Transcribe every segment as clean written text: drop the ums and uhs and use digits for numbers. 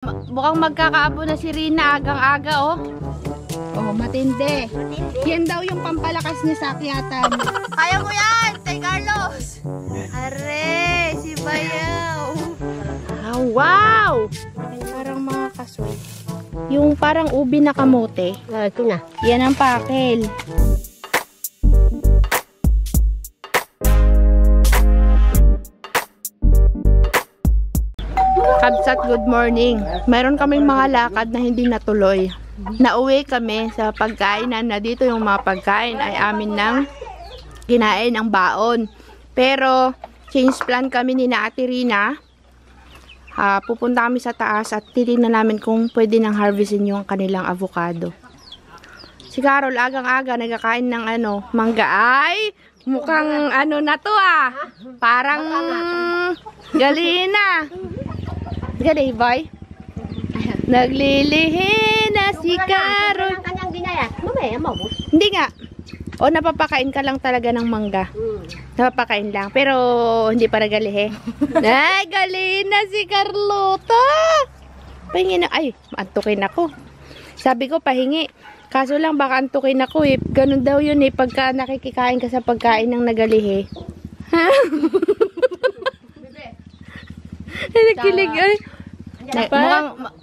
Mukhang magkakaabo na si Rina agang-aga, oh. Oh, matindi. Yan daw yung pampalakas niya sa akyatan. Kaya mo yan, Tay Carlos. Are, si Bayaw. Oh, wow! Parang mga kasoy. Yung parang ubi na kamote. Ito na. Yan ang pakel. Kabsat, good morning. Meron kaming mga lakad na hindi natuloy. Nauwi kami sa pagkainan na dito yung mga pagkain ay amin ng kinain ang baon. Pero change plan kami ni na Ate Rina. Pupunta kami sa taas at titignan namin kung pwede nang harvestin yung kanilang avocado. Si Carol agang-aga nagkakain ng mangga. Ay, mukhang na to ah. Parang galina. Gani, boy? Naglilihi na si Carol. Ang kanyang ginaya. Mamaya, mabos. Hindi nga. O, napapakain ka lang talaga ng mangga. Napapakain lang. Pero, hindi para galihe. Ay, galina si Carlota. Pahingi na. Ay, antukin ako. Sabi ko, pahingi. Kaso lang, baka antukin ako eh. Ganun daw yun eh. Pagka nakikikain ka sa pagkain ng nagalihe. Ha? Nakilig ay.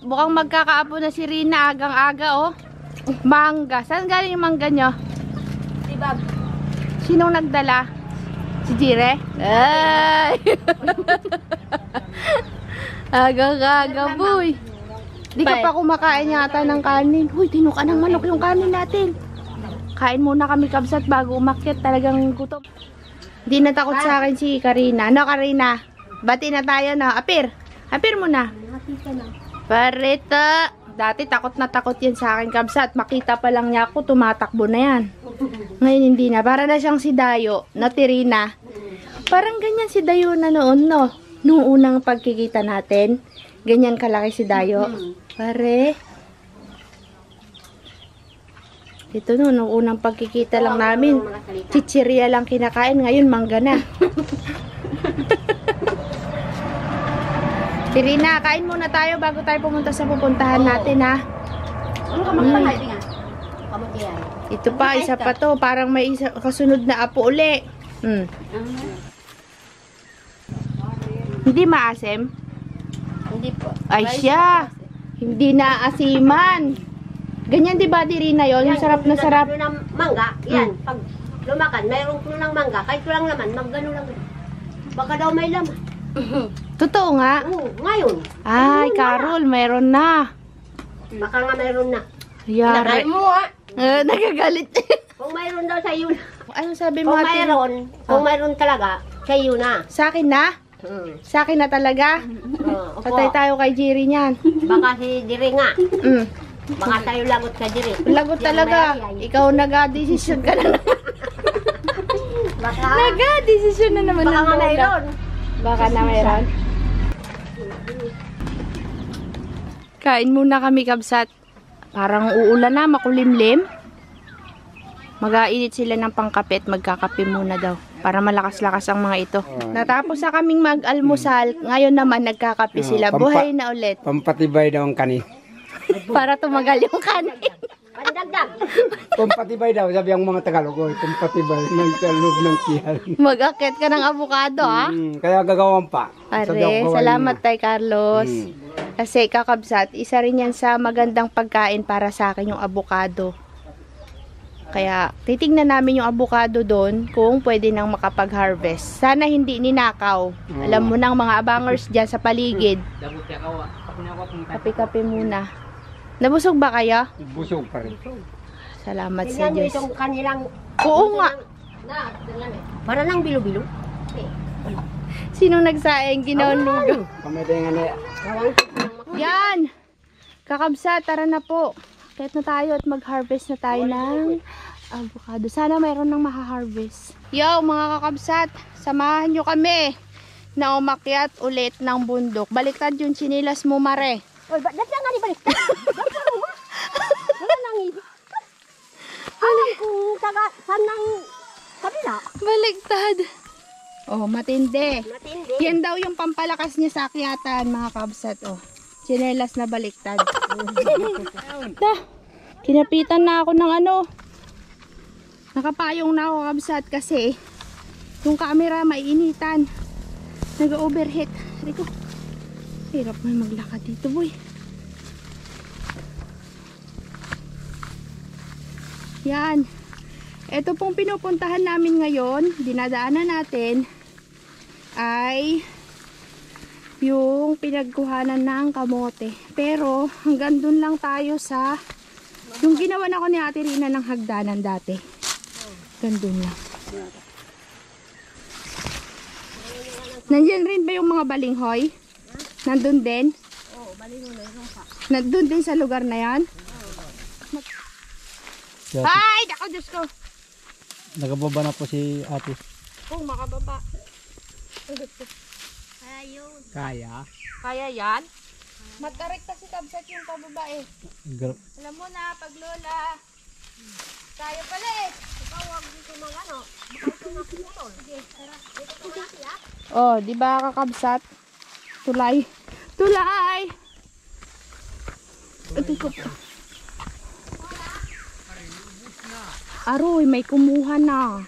Mukhang magkakaabo na si Rina agang-aga, oh. Mangga. Saan galing yung mangga nyo? Si Bob. Sinong nagdala? Si Jire? Ay! Agang-aga, boy. Di ka pa kumakain yata ng kanin. Huy, tinuka ng manok yung kanin natin. Kain muna kami, kabsat, bago umakyat. Talagang gutom. Di natakot sa akin si Karina. Ano, Karina? Bati na tayo, no? Apir. Apir mo na. Parita. Dati takot na takot yan sa akin, kabsat. Makita pa lang niya ako, tumatakbo na yan. Ngayon hindi na. Para na siyang si Dayo, na Tirina. Parang ganyan si Dayo na noon, no? Noong unang pagkikita natin. Ganyan kalaki si Dayo. Pare. Ito noong unang pagkikita lang namin. Chichirya lang kinakain. Ngayon mangga na. Tirina, kain muna tayo bago tayo pumunta sa pupuntahan natin, ha? Ito pa, isa pa to. Parang may isa, kasunod na apo uli. Hindi maasim? Hindi po. Ay siya! Hindi na asiman. Ganyan di ba, Tirina, yun? Yung sarap na sarap. Ng mangga, yan. Pag lumakan, mayroong puno ng mangga. Kahit walang laman, maggano lang. Baka daw may laman. Totoo nga? Oo, ngayon. Ay, Carol, mayroon na. Baka nga mayroon na. Yari. Mo ha. Nagagalit. Kung mayroon daw sa iyo na. Ano sabi mo, Kung Ate? kung mayroon talaga, sa iyo na. Sa akin na? Sa akin na talaga? Patay tayo kay Jerry niyan. Baka si Jiri nga. Baka tayo lagot sa Jiri. Lagot talaga. Ikaw nag-desisyon ka na naman. Nag-desisyon na naman. Baka nga mayroon. Baka na mayroon. Kain muna kami, kabsat. Parang uulan na, makulimlim. Mag-ainit sila ng pangkape at magkakape muna daw. Para malakas-lakas ang mga ito. Natapos na kaming mag-almusal. Ngayon naman nagkakape sila. Buhay na ulit. Pampatibay daw ang kanin. Para tumagal yung kanin. Pandagdag. Pampatibay daw, sabi ang mga Tagalog. Pampatibay ng kaloob ng tiyan. Mag-akit ka ng avocado, ha? Kaya gagawin pa. Are, Sabi ako, gawain salamat mo. tay Carlos. Kasi kakabsat, isa rin yan sa magandang pagkain para sa akin yung avocado. Kaya titingnan namin yung avocado doon kung pwede nang makapag-harvest. Sana hindi ninakaw. Alam mo nang mga abangers dyan sa paligid. Kape-kape muna. Nabusog ba kayo? Busog pa rin. Salamat sa Tingnan nyo Diyos. itong kanilang... Oo nga. Para lang bilo-bilo. Sinong nagsaing? Ginawang Kamay tayo nga na. Yan! Kakabsa, tara na po. Kahit na tayo at mag-harvest na tayo ng avocado. Sana mayroon nang maha-harvest. Yo, mga kakabsat, samahan nyo kami na umakyat ulit ng bundok. Baliktad yung chinilas mo, Mare. Oy, ba't yan nga ni baliktad? Wala nang iba. Alam kung taga, saan nang kabila? Baliktad. Oh, matindi. Matindi. Yan daw yung pampalakas niya sa akyatan, mga kabsat. Oh. Sinelas na baliktad. Ta, kinapitan na ako ng ano. Nakapayong na ako kabsat kasi yung camera maiinitan. Nag-overheat. Rico, hirap mo maglakad dito, boy. Yan. Ito pong pinupuntahan namin ngayon, dinadaanan natin, ay yung pinagkuhanan ng kamote. Pero hanggang dun lang tayo sa yung ginawa na ko ni Ate Rina ng hagdanan dati. Gandun lang. Nandiyan rin ba yung mga balinghoy? Nandun din? Oo, balinghoy meron pa. Nandun din sa lugar na yan? Ay! Ako, Diyos ko! Nagababa na po si ate. Kung makababa. Ayun. Kaya? Kaya yan? Matarik kasi kabsat yung pababa eh. Alam mo na, pag lola. Kaya pala eh. Ikaw huwag dito mag-ano. Baka ito naputol. Sige, tara. Dito ka malaki ha. Oh, di ba kakabsat? Tulay. Tulay! Ito ko. Aroy, may kumuha na.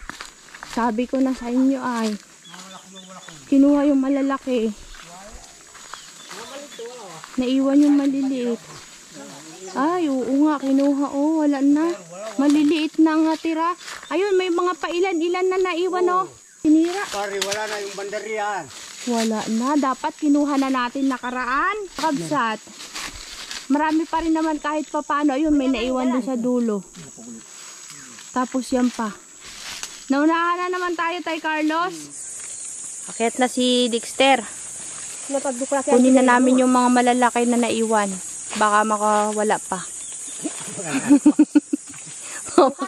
Sabi ko na sa inyo ay. Kinuha yung malalaki. Naiwan yung maliliit. Ay, oo nga, kinuha. Oh, wala na. Maliliit na nga tira. Ayun, may mga pailan-ilan na naiwan, oh. Sinira. Pare, wala na yung bandarian. Wala na. Dapat kinuha na natin nakaraan. Kabsat. Marami pa rin naman kahit papano. Ayun, may naiwan doon sa dulo. Tapos yan pa. Naunahan na naman tayo, Tay Carlos. Akit na si Dexter. Kunin na namin yung mga malalaki na naiwan. Baka makawala pa.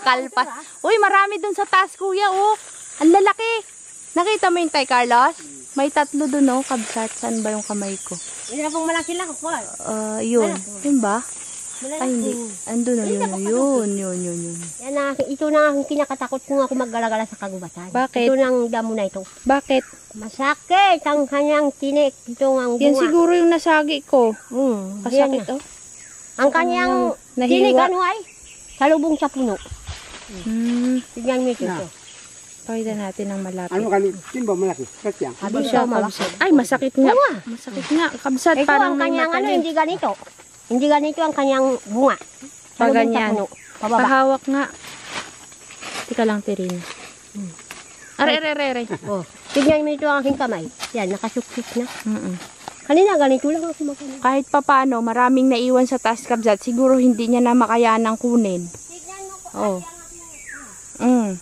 Kalpas. Uy, marami dun sa taas, kuya, oh. Ang lalaki. Nakita mo yung Tay Carlos? May 3 dun, oh. Kabsat. Saan ba yung kamay ko? Hindi na pong malaki lang. Yun. Yun ba? Ay, hindi. Andun, oh. Yun. Yan na, ito na ang kinakatakot kung ako maggalagala sa kagubatan. Bakit? Ito nang damo na ito. Bakit? Masakit ang kanyang tinik. Ito ang bunga. Yan siguro yung nasagi ko. Kasakit, Yan. oh. Ang kanyang tinik, nahiwa. ano ay? Salubong sa puno. Tignan mo ito. Na. Pakita natin ng malapit. Ano kani? Timba malaki. Katyang. Hindi siya kabsat. Ay, masakit nga. Masakit nga. Kabsat, Ito parang ang may kanyang ano, matalim. hindi ganito. Hindi ganito ang kanyang bunga. Pa Salubong sa ganyan. puno. Pababa. Pahawak nga. Tika lang, Tirin. Are. Oh. Tignan mo ito ang aking kamay. Yan, nakasuksik na. Mm-mm. Kanina ganito lang ako magkano. Kahit papano, maraming naiwan sa taas kabsat. Siguro hindi niya na makayanang kunin. Tignan mo po. Oh.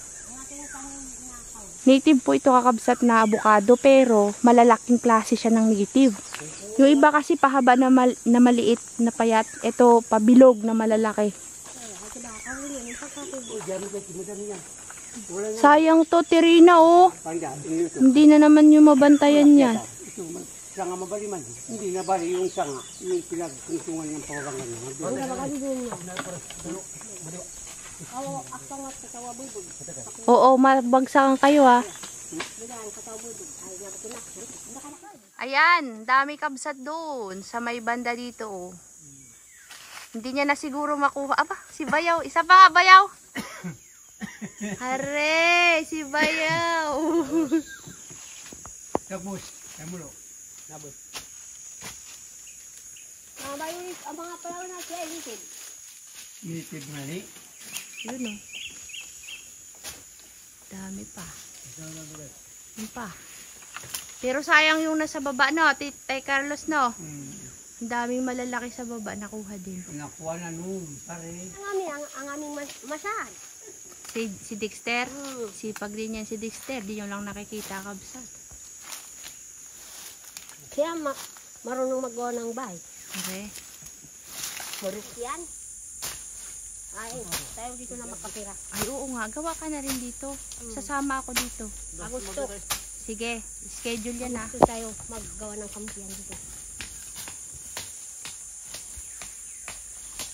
Native po ito kakabsat na avocado, pero malalaking klase siya ng native. Yung iba kasi pahaba na, na maliit na payat. Ito pabilog na malalaki. Sayang to, Tirina, oh. Panda, ito. Hindi na naman yung mabantayan yan. Ito, sanga mabaliman. Hindi na bali yung sanga. Yung pinagtungtungan ng pawagangan. Oo, mabagsakan kayo, ha. Ayan, dami kabsat doon sa may banda dito, oh. Hindi niya na siguro makuha. Aba, si Bayaw. Isa pa nga, Bayaw. Hare, si Bayaw. Tapos, kamulo. Nabot. Ang mga palawan na siya, ilisip. Nitid na ni. Yun, oh. Dami pa. Yun pa. Pero sayang yung nasa baba, no? Tay Carlos, no? Ang daming malalaki sa baba. Nakuha din. Nakuha na noon, pare. Ang aming masad. Si Dexter. Sipag din yan si Dexter. Di nyo lang nakikita kabsat. Kaya marunong magawa ng bahay. Okay. Marus yan. Ay, tayo dito na makapira. Ay, oo nga. Gawa ka na rin dito. Sasama ako dito. Agosto. Sige. Schedule yan, ha. Gusto tayo maggawa ng kampiyan dito.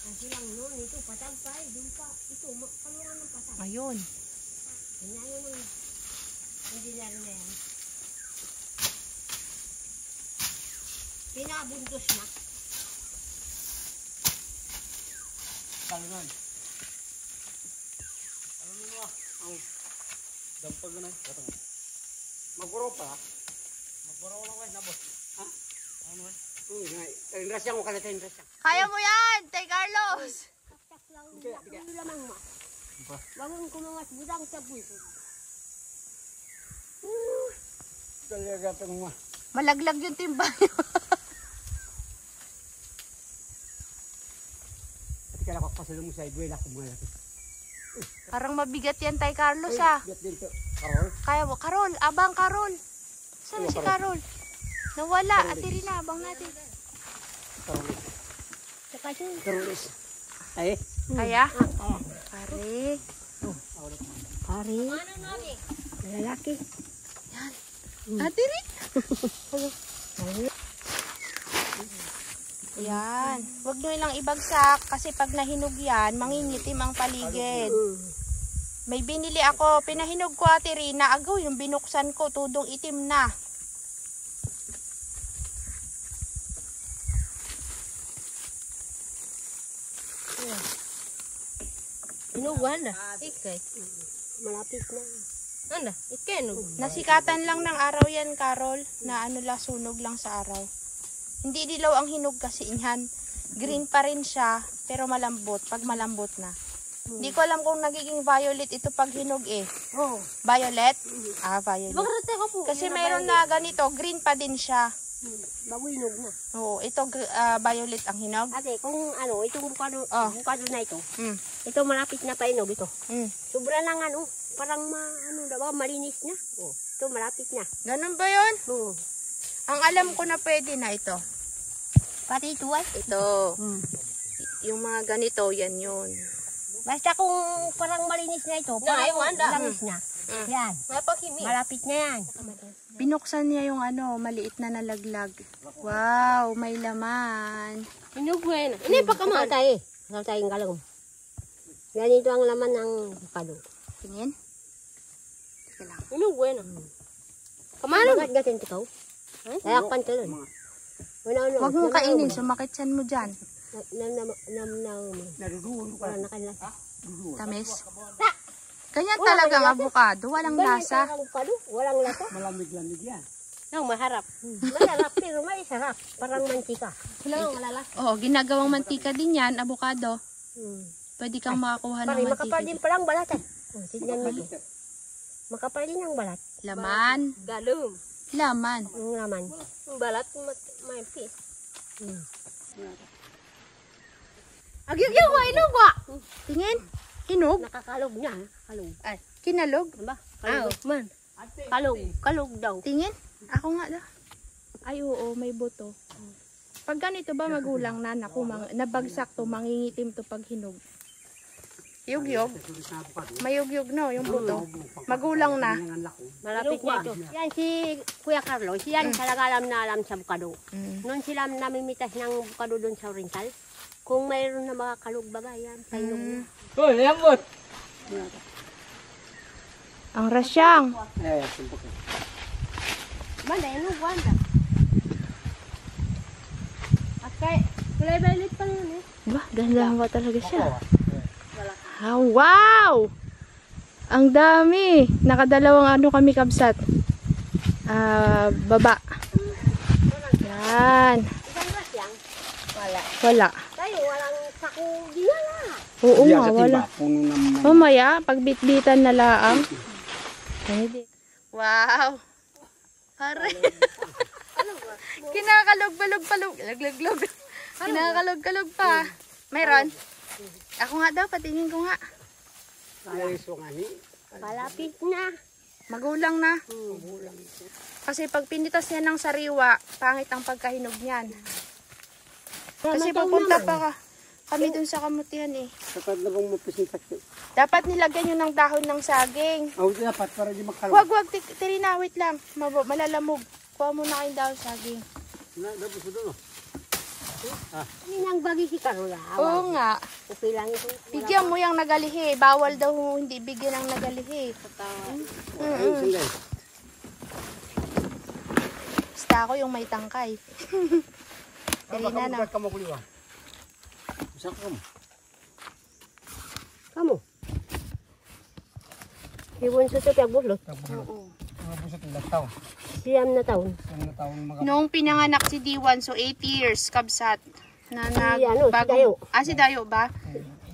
Kasi lang noon, ito patagpay, doon pa. Ito, kalungan ng patag. Ayun. Ganyan yun. Hindi na rin na yan. Pinabuntos na. Talagang. Alam mo ba? Ang dampag na. Maguro pa. Maguro lang kayo, nabot. Ha? Ano ba? Rasya ko kalatin, rasya. Kaya mo yan, Tay Carlos! Tak lang yung lamang mo. Bagong kumangas budang sa buso. Talaga itong mga. Malaglag yung timba. At kaya ako pasalong mo sa idway na kumalaki. Parang mabigat yan, Tay Carlos, ah. Bigat din ito. Karol? Kaya mo, Carol, abang Carol. Saan na si Carol? Nawala, Ate Rina, abang natin. Karolis. Saka siya. Karolis. Ay? Kaya? Pare. Pari. Lalaki. Ate Rina. Yan. Huwag nyo ilang ibagsak kasi pag nahinog yan, mangingitim ang paligid. May binili ako, pinahinog ko, Ate Rina. Agaw, yung binuksan ko, tudong itim na. Inuwan na. Ikay. Malapit na. Ano? Ikeno. Nasikatan lang ng araw yan, Carol, na ano lang, sunog lang sa araw. Hindi dilaw ang hinog kasi yan. Green pa rin siya, pero malambot, pag malambot na. Hindi ko alam kung nagiging violet ito pag hinog eh. Oo. Violet? Ah, violet. Bakit ako po? Kasi mayroon na ganito, green pa din siya. Bago inog na. Oo, ito violet ang hinog. Ate, kung ano, itong bukado na ito. Mm. Ito malapit na painog ito. Mm. Sobra lang ano, parang malinis na. Oh, ito malapit na. Ganun ba yun? Oo. Ang alam ko na pwede na ito. Pati ito ay. Ito. Yung mga ganito, yan yun. Basta kung parang malinis na ito, parang langis na. Yan. Malapit na yan. Binuksan niya yung ano, maliit na nalaglag. Wow, may laman. Inog mo yan. Ini pa ka man. Tayo. Tayong galong. Ganito ang laman ng bukado. Tingin. Teka lang. Inog mo yan. Kamano? Bakit gatin ito? Kaya ako pantalon. Huwag mong kainin, sumakit siyan mo dyan. Naruduhan ko Wala na kanila. Tamis. Ganyan talaga ang avocado, walang lasa. Walang lasa. Malamig-lamig yan. No, maharap. Maharap pero may sarap. Parang mantika. Wala nang malala. Oo, ginagawang mantika din yan, avocado. Pwede kang makakuha ng Pari, mantika. makapal din palang balat eh. Tignan mo. Makapal din ang balat. Laman. Galum. Laman. Ang laman. Ang balat, may pis. Agyagyaw ko, inog ba? Tingin. Hinog. Nakakalog niya. Kalog. Ay, kinalog. Diba? Kalog. Man. Kalog. Kalog daw. Tingin. Ako nga daw. Ay, oo, may buto. Pag ganito ba magulang na, naku, nabagsak to, mangingitim to pag hinog. Yugyog. Mayugyog no, yung buto. Magulang na. Malapit na ito. Yan si Kuya Carlos. Yan talaga alam sa bukado. Noon sila namimitas ng bukado doon sa Oriental. Kung mayroon na mga kalog baga, yan. Painog. Hoy, lambot! Ang rasyang. Sumpok. Banda, inog wanda. At kay, kulay violet pa yun eh. Ba, ganda ba talaga siya? Ah, wow! Ang dami. Nakadalawang ano kami kabsat. Baba. Yan. Isang rasyang? Wala. Wala. Tayo, walang sako dinala. Oo nga, wala. Puno naman. Mamaya, pagbitbitan na laang. Wow! Pare. Kinakalog-balog-balog. Laglaglog. Kinakalog-kalog pa. Mayroon? Ako nga daw, patingin ko nga. Malapit na. Magulang na. Kasi pag pinitas niya ng sariwa, pangit ang pagkahinog niyan. Kasi pupunta pa kami dun sa kamutihan eh. Dapat na bang mapisin sakit? Dapat nilagyan nyo ng dahon ng saging. Dapat para di magkalong. Wag, Tirina, wait lang. Malalamog. Kuha mo na kayong dahon saging. Dapat sa doon. Hindi nang bagi si Carola. Oo nga. Okay lang ito. Bigyan mo yung nagalihi. Bawal daw hindi bigyan ng nagalihi. Basta ako yung may tangkay. Tirina na. Baka maguliwa. Saan ka mo? Kamu. Iwan sa tabi agbulot. Oo. Mga busot ilang taon. Siyam na taon. Siyam na taon mga Noong pinanganak si Diwan, so 8 years, kabsat. Na ano, si Dayo. Si Dayo ba?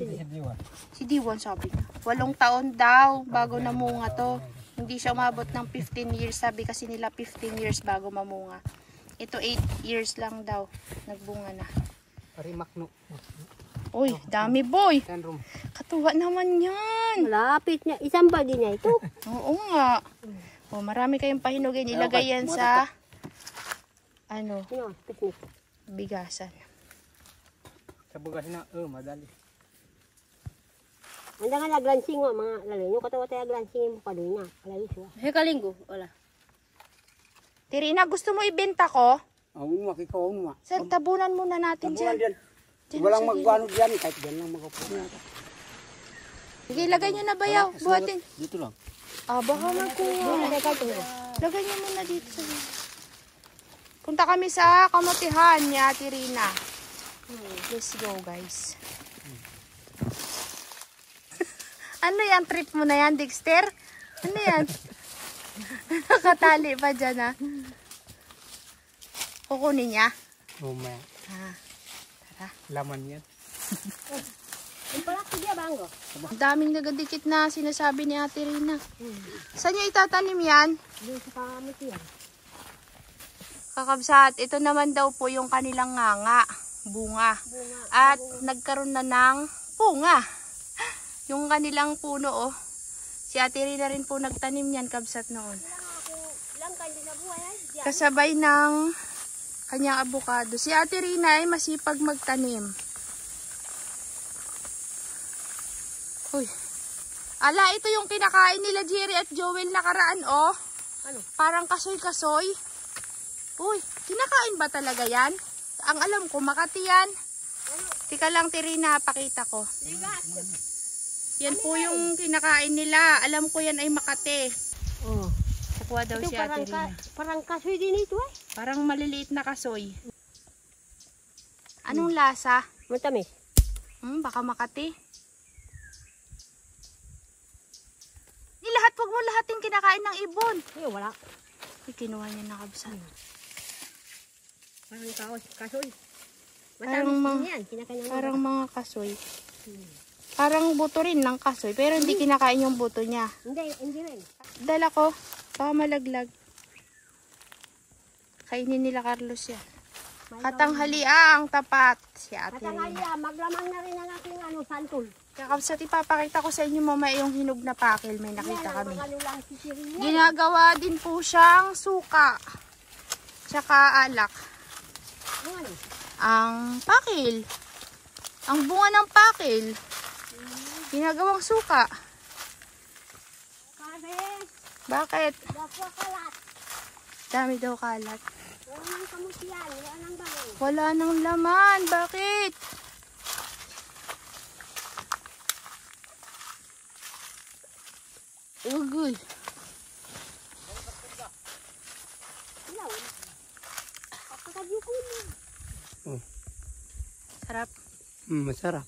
Diwa. Si Diwan sabi niya. 8 taon daw bago namunga to. Hindi siya umabot ng 15 years. Sabi kasi nila 15 years bago mamunga. Ito 8 years lang daw. Nagbunga na. Parimak no. Uy, dami boy. Tenrum. Katuwa naman yan. Malapit niya. Isang bagi niya ito. Oo nga. O, marami kayong pahinugin. Ilagay yan sa ano, Ano, picnic. bigasan. Sa bugas na, madali. Anda nga naglansing mo, mga lalo. Yung katawa tayo naglansing mo pa doon niya. Alayo siya. Hekalinggo, wala. Tirina, gusto mo ibenta ko? Ang makikaw mo. Sa tabunan muna natin Tabunan dyan. diyan. Walang magwano diyan, kahit diyan lang magapo na. Sige, lagay nyo na bayaw. Buhatin. Dito lang. Ah, baka magkuha. Lagay nyo muna dito sa punta kami sa kamutihan ni Ate Rina. Let's go, guys. Ano yan? Trip mo na yan, Dexter? Ano yan? Nakatali pa dyan, ha? Kukunin niya. Oh, may Ah, laman yan. Yung pala siya banggo. ang daming nagadikit na sinasabi ni Ate Rina. Saan niya itatanim yan? Doon sa kamutihan. Kakabsat, ito naman daw po yung kanilang nganga, bunga. At nagkaroon na ng bunga. Yung kanilang puno, oh. Si Ate Rina rin po nagtanim yan, kabsat noon. Lang kandi na buhay. Kasabay ng kanyang abukado. Si Ate Rina ay masipag magtanim. Uy. Ala, ito yung kinakain nila Jerry at Joel nakaraan, oh. Ano? Parang kasoy-kasoy. Uy, kinakain ba talaga yan? Ang alam ko, Makati yan. Tika lang, Tirina, pakita ko. Yan po yung kinakain nila. Alam ko yan ay Makati. Oh. Kukuha daw Ito si Ate Rina. parang kasoy din ito eh. Parang maliliit na kasoy. Anong lasa? Matamis. Baka Makati. Wag mo lahatin kinakain ng ibon. Ay, wala. Ay, kinuha niya na kabsan. Parang kasoy. Parang Matamis din yan. Kinakain ng Parang mga kasoy. Parang buto rin ng kasoy. Pero hindi kinakain yung buto niya. Hindi rin. Dala ko. Baka malaglag. Kainin nila Carlos yan. Katanghali ang tapat. Si Ate Katangali, Rina. maglamang na rin ang aking santol. Kakabsat, ipapakita ko sa inyo mamaya yung hinog na pakil. May nakita kami. Ano lang si Sirin yan. Ginagawa din po siyang suka. Tsaka alak. Ano? Ang pakil. Ang bunga ng pakil. Ginagawang suka. Kasi, Bakit? dapwa kalat. Dami daw kalat. Wala nang kamutihan. Wala nang bangin. Wala nang laman. Bakit? Ugoy. Ilaw. Kapagad yung kulo. Sarap. Masarap.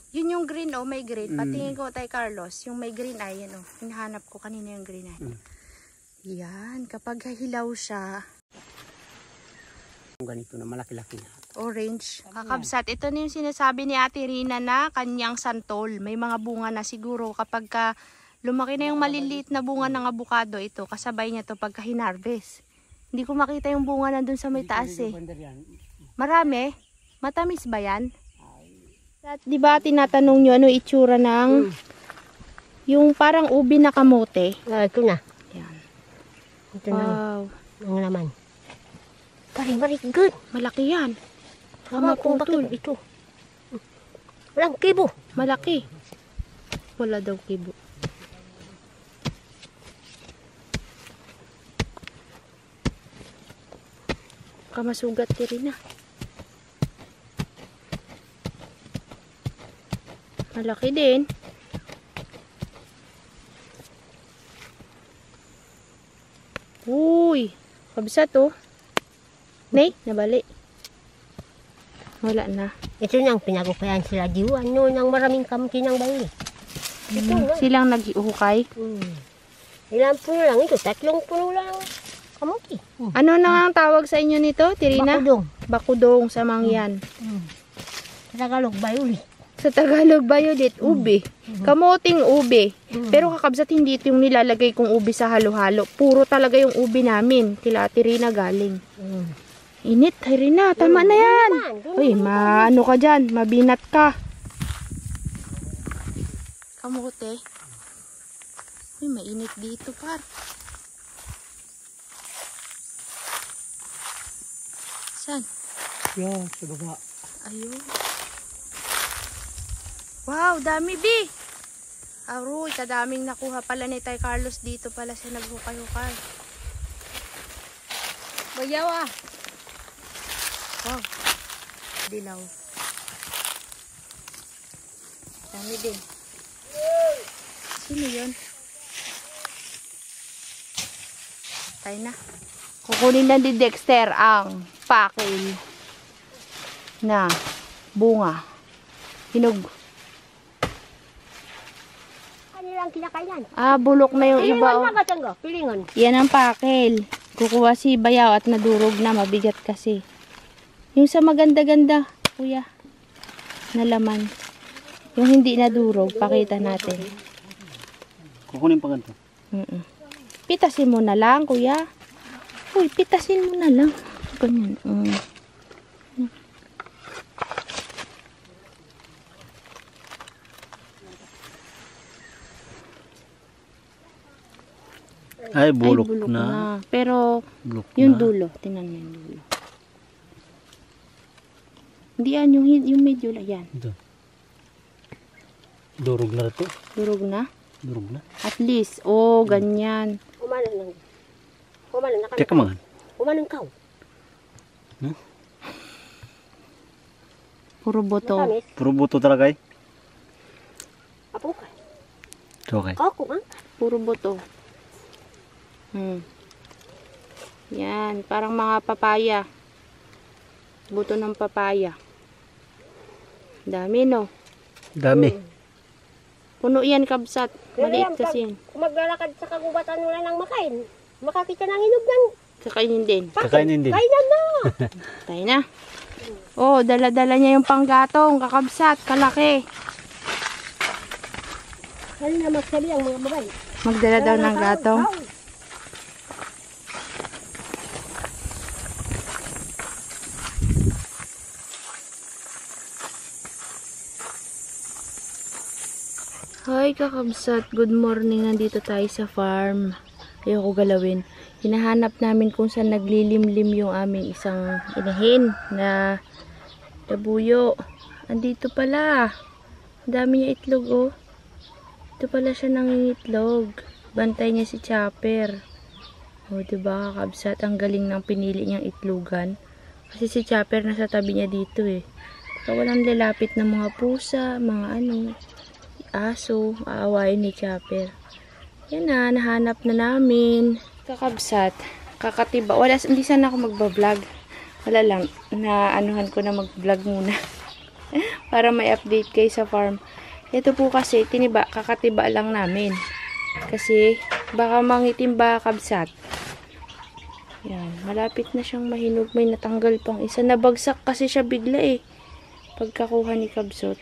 Yun yung green, oh, may green. Patingin ko tay Carlos, yung may green ay, yan, oh. Hinahanap ko kanina yung green ay. Yan, kapag hilaw siya, Ganito na malaki-laki na. orange. Kakabsat, ito na yung sinasabi ni Ate Rina na kanyang santol. May mga bunga na siguro kapag lumaki na yung maliliit na bunga ng abukado ito, kasabay niya to pagka hinarvest. Hindi ko makita yung bunga nandun sa may taas eh. Marami? Matamis ba yan? At di ba tinatanong nyo ano itsura ng yung parang ubi na kamote? Ito na. Yan. Ito na. Wow. Ang laman. Very good. Malaki yan. Tama kung bakit ito. Walang kibo. Malaki. Wala daw kibo. Kamasugat din na. Malaki din. Uy, kabsat oh. Nay, nabali. Wala na. Ito nang pinagukayan sila diwan. No, nang maraming kamki ng bayli. Ito na. Silang nag-uhukay. Ilang puno lang ito? 3 puno lang kamuti. Ano na ang tawag sa inyo nito, Tirina? Bakudong. Bakudong sa mangyan. Sa Tagalog, bayuli. Sa Tagalog, violet, ube. Kamuting ube. Pero kakabsat, hindi ito yung nilalagay kong ube sa halo-halo. Puro talaga yung ube namin. Kila Tirina galing. Init, Tirina. Tama na yan. Uy, maano ka dyan. Mabinat ka. Kamote. Uy, mainit dito, par. Saan? Yan, sa baba. Ayun. Wow, dami, Bi. Aroy, kadaming nakuha pala ni Tay Carlos dito pala siya naghukay-hukay. Bayaw ah. Wow. Dilaw. Dami din. Sino yun? Tay na. Kukunin na ni Dexter ang pakil na bunga. Hinog. Kanilang kinakayan. Ah, bulok na yung iba. Pilingon na katanggo. Pilingon. Yan ang pakil. Kukuha si Bayaw at nadurog na. Mabigat kasi. Yung sa maganda-ganda, kuya. Na laman. Yung hindi nadurog, pakita natin. Kukunin pa ganito. Pitasin mo na lang, kuya. Uy, pitasin mo na lang. Ganyan. Ay, bulok, Ay, bulok na. Pero, Bulok yung na. dulo. Tingnan mo yung dulo. Hindi yan, yung medyo lang yan. Ito. Durog na ito. Durog na. Durog na. At least, oh, ganyan. Umanan lang. Umanan na Teka mga. Umanan ka. Puro boto. Matamis. Puro buto talaga eh. Apo ka. Ito okay. Kako man. Puro boto. Yan, parang mga papaya. Buto ng papaya. Dami, no? Dami. Puno yan, kabsat. Maliit kasi yan. Kung maglalakad sa kagubatan mo na lang makain, makakita ng hinog ng Kakainin din. Kakainin din. kainan na. Tayo na. Oh, dala-dala niya yung panggatong. Kakabsat, kalaki. Ano na magsabi ang mga babae? Magdala daw ng gatong. Hi kakabsat, good morning. Nandito tayo sa farm. Ayoko galawin. Hinahanap namin kung saan naglilimlim yung aming isang inahin na dabuyo. Andito pala. Ang dami niya itlog, oh. Ito pala siya nangingitlog. Bantay niya si Chopper. O, diba kakabsat? Ang galing ng pinili niyang itlogan. Kasi si Chopper nasa tabi niya dito eh. Baka walang lalapit ng mga pusa, mga aso. Aawain ni Chopper. Yan na, nahanap na namin. Kakabsat, kakatiba. Hindi sana ako magbablog. Wala lang, naanuhan ko na mag-vlog muna. Para may update kayo sa farm. Ito po kasi, kakatiba lang namin. Kasi, baka mangitim ba kabsat. Yan, malapit na siyang mahinog. May natanggal pang isa. Nabagsak kasi siya bigla eh. Pagkakuha ni kabsot.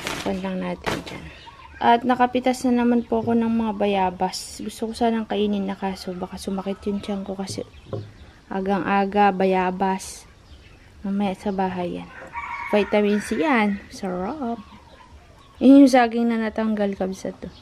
Takpan lang natin dyan. At nakapitas na naman po ako ng mga bayabas. Gusto ko sanang kainin na kaso baka sumakit yung tiyan ko kasi agang-aga, bayabas. Mamaya sa bahay yan. Vitamin C yan. Sarap. Yun yung saging na natanggal kabsa to.